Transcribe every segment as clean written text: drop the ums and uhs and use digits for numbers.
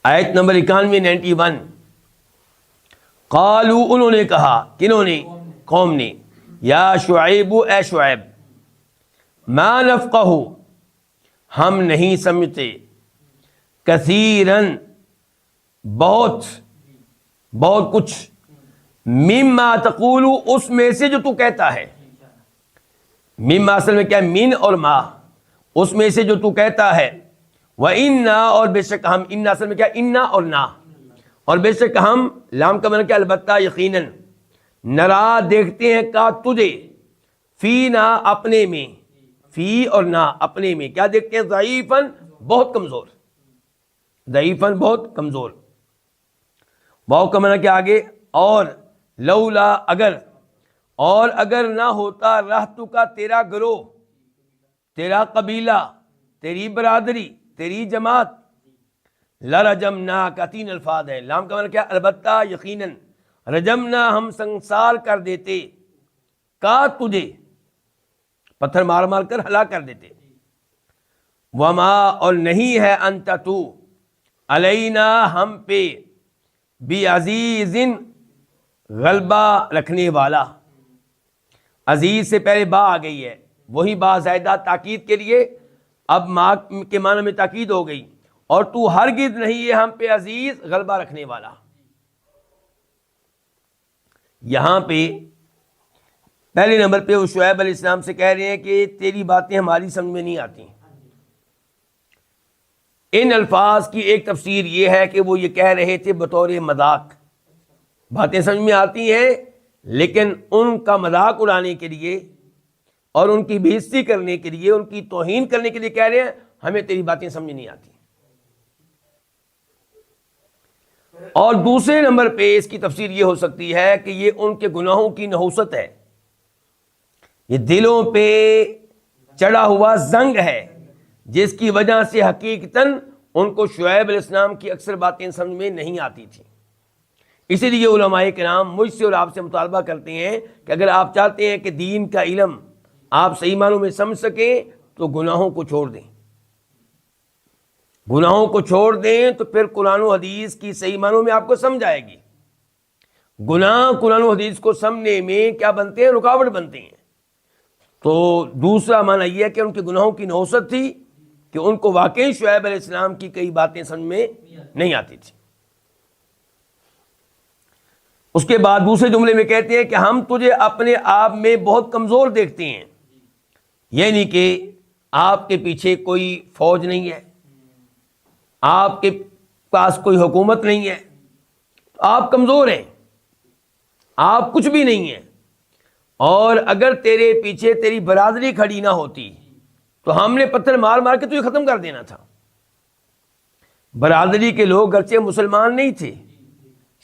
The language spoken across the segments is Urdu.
آیت نمبر 91 قالوا انہوں نے کہا، کنہوں نے؟ قوم نے، یا شعیب اے شعیب، ما نفقہ ہم نہیں سمجھتے، کثیرن بہت کچھ، مما تقول اس میں سے جو تو کہتا ہے. مما اصل میں کیا ہے؟ من اور ما، اس میں سے جو تو کہتا ہے. وَإِنَّا اور بے شک ہم، ان اصل میں کیا ہے؟ انا اور نا، اور بے شک ہم، لام کا معنی کیا؟ البتہ، یقیناً، نرا دیکھتے ہیں کا تجھے، فی نا اپنے میں، فی اور نا اپنے میں کیا دیکھتے ہیں؟ ضعیفاً بہت کمزور، ضعیفاً بہت کمزور. واو کا معنی کیا آگے؟ اور، لولا اگر، اور اگر نہ ہوتا، رہتو کا تیرا گروہ، تیرا قبیلہ، تیری برادری، تیری جماعت، لرجمنا کا 3 الفاظ ہیں. لام کا معنی کیا؟ البتہ، یقیناً، رجمنا ہم سنسار کر دیتے، کا تجھے، پتھر مار مار کر ہلاک کر دیتے. وما اور نہیں ہے، انت تو، علینا ہم پہ، بعزیز غلبہ رکھنے والا. عزیز سے پہلے با آ گئی ہے، وہی با زائدہ تاکید کے لیے، اب ما کے معنی میں تاکید ہو گئی. اور تو ہرگز نہیں ہے ہم پہ عزیز، غلبہ رکھنے والا. یہاں پہ پہلے نمبر پہ وہ شعیب علیہ السلام سے کہہ رہے ہیں کہ تیری باتیں ہماری سمجھ میں نہیں آتی. ان الفاظ کی ایک تفسیر یہ ہے کہ وہ یہ کہہ رہے تھے بطور مذاق، باتیں سمجھ میں آتی ہیں لیکن ان کا مذاق اڑانے کے لیے اور ان کی بے عزتی کرنے کے لیے، ان کی توہین کرنے کے لیے کہہ رہے ہیں ہمیں تیری باتیں سمجھ نہیں آتی. اور دوسرے نمبر پہ اس کی تفسیر یہ ہو سکتی ہے کہ یہ ان کے گناہوں کی نحوست ہے، یہ دلوں پہ چڑھا ہوا زنگ ہے جس کی وجہ سے حقیقتاً ان کو شعیب علیہ السلام کی اکثر باتیں سمجھ میں نہیں آتی تھیں. اسی لیے علماء کرام مجھ سے اور آپ سے مطالبہ کرتے ہیں کہ اگر آپ چاہتے ہیں کہ دین کا علم آپ صحیح معنوں میں سمجھ سکیں تو گناہوں کو چھوڑ دیں. گناہوں کو چھوڑ دیں تو پھر قرآن و حدیث کی صحیح معنوں میں آپ کو سمجھ آئے گی. گناہ قرآن و حدیث کو سمجھنے میں کیا بنتے ہیں؟ رکاوٹ بنتے ہیں. تو دوسرا معنی یہ ہے کہ ان کے گناہوں کی نحوست تھی کہ ان کو واقعی شعیب علیہ السلام کی کئی باتیں سمجھ میں نہیں آتی تھی. اس کے بعد دوسرے جملے میں کہتے ہیں کہ ہم تجھے اپنے آپ میں بہت کمزور دیکھتے ہیں، یعنی کہ آپ کے پیچھے کوئی فوج نہیں ہے، آپ کے پاس کوئی حکومت نہیں ہے، آپ کمزور ہیں، آپ کچھ بھی نہیں ہیں. اور اگر تیرے پیچھے تیری برادری کھڑی نہ ہوتی تو ہم نے پتھر مار مار کے تجھے ختم کر دینا تھا. برادری کے لوگ گرچہ مسلمان نہیں تھے،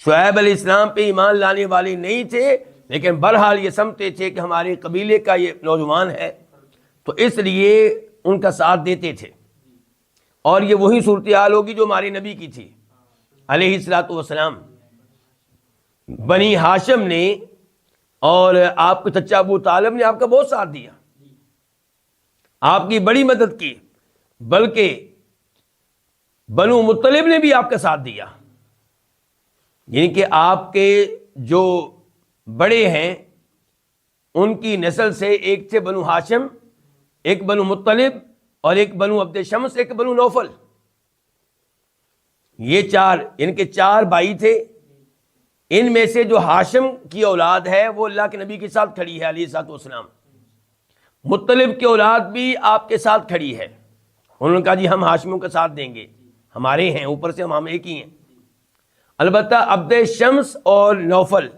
شعیب علیہ السلام پہ ایمان لانے والے نہیں تھے، لیکن بہرحال یہ سمجھتے تھے کہ ہمارے قبیلے کا یہ نوجوان ہے تو اس لیے ان کا ساتھ دیتے تھے. اور یہ وہی صورتحال ہوگی جو ہمارے نبی کی تھی علیہ الصلوۃ والسلام. بنی ہاشم نے اور آپ کے چچا ابو طالب نے آپ کا بہت ساتھ دیا، آپ کی بڑی مدد کی، بلکہ بنو مطلب نے بھی آپ کا ساتھ دیا. یعنی کہ آپ کے جو بڑے ہیں ان کی نسل سے ایک تھے بنو ہاشم، ایک بنو مطلب اور ایک بنو عبد شمس، ایک بنو نوفل. یہ چار، ان کے 4 بھائی تھے. ان میں سے جو ہاشم کی اولاد ہے وہ اللہ کے نبی کے ساتھ کھڑی ہے علیہ الصلوۃ والسلام. مطلب کی اولاد بھی آپ کے ساتھ کھڑی ہے. انہوں نے کہا جی ہم ہاشموں کا ساتھ دیں گے، ہمارے ہیں، اوپر سے ہم ایک ہی ہیں. البتہ عبد شمس اور نوفل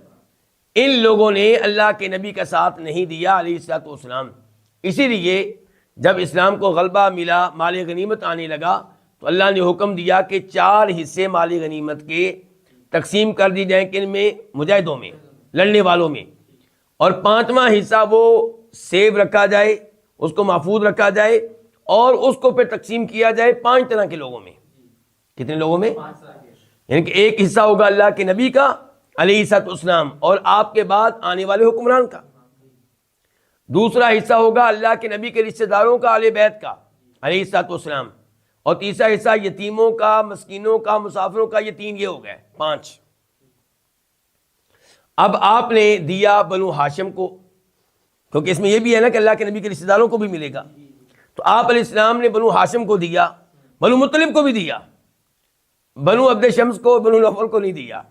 ان لوگوں نے اللہ کے نبی کا ساتھ نہیں دیا علیہ الصلوۃ والسلام. اسی لیے جب اسلام کو غلبہ ملا، مال غنیمت آنے لگا تو اللہ نے حکم دیا کہ 4 حصے مال غنیمت کے تقسیم کر دی جائیں، کن میں؟ مجاہدوں میں، لڑنے والوں میں. اور 5واں حصہ وہ سیو رکھا جائے، اس کو محفوظ رکھا جائے اور اس کو پھر تقسیم کیا جائے 5 طرح کے لوگوں میں. کتنے لوگوں میں؟ یعنی کہ ایک حصہ ہوگا اللہ کے نبی کا علیہ الصلوۃ والسلام اور آپ کے بعد آنے والے حکمران کا. دوسرا حصہ ہوگا اللہ کے نبی کے رشتہ داروں کا، اہل بیت کا علیہ الصلوۃ والسلام. اور تیسرا حصہ یتیموں کا، مسکینوں کا، مسافروں کا، یہ 3 یہ ہو گئے 5۔ اب آپ نے دیا بنو ہاشم کو، کیونکہ اس میں یہ بھی ہے نا کہ اللہ کے نبی کے رشتہ داروں کو بھی ملے گا، تو آپ علیہ السلام نے بنو ہاشم کو دیا، بنو مطلب کو بھی دیا، بنو عبد شمس کو، بنو نوفل کو نہیں دیا۔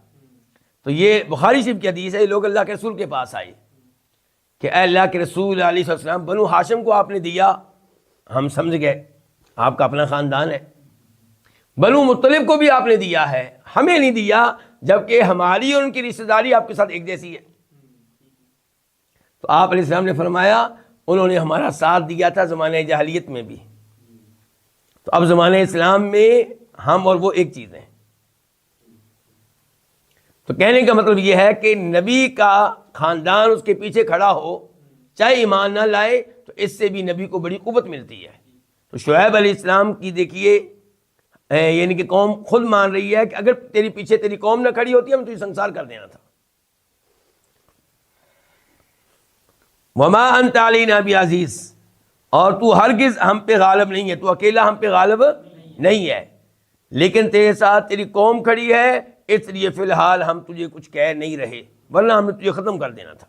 تو یہ بخاری شریف کی حدیث ہے، لوگ اللہ کے رسول کے پاس آئے کہ اے اللہ کے رسول علیہ السلام، بنو ہاشم کو آپ نے دیا، ہم سمجھ گئے آپ کا اپنا خاندان ہے، بنو مطلب کو بھی آپ نے دیا ہے، ہمیں نہیں دیا، جبکہ ہماری اور ان کی رشتہ داری آپ کے ساتھ ایک جیسی ہے۔ تو آپ علیہ السلام نے فرمایا انہوں نے ہمارا ساتھ دیا تھا زمانہ جاہلیت میں بھی، تو اب زمانہ اسلام میں ہم اور وہ ایک چیز ہیں۔ تو کہنے کا مطلب یہ ہے کہ نبی کا خاندان اس کے پیچھے کھڑا ہو، چاہے ایمان نہ لائے، تو اس سے بھی نبی کو بڑی قوت ملتی ہے۔ تو شعیب علیہ السلام کی دیکھیے، یعنی کہ قوم خود مان رہی ہے کہ اگر تیری پیچھے تیری قوم نہ کھڑی ہوتی ہم تجھے سنسار کر دینا تھا۔ وما انت علینا بعزیز، اور تو ہرگز ہم پہ غالب نہیں ہے، تو اکیلا ہم پہ غالب نہیں ہے، لیکن تیرے ساتھ تیری قوم کھڑی ہے، اس لیے فی الحال ہم تجھے کچھ کہہ نہیں رہے، ورنہ ہم نے تجھے ختم کر دینا تھا۔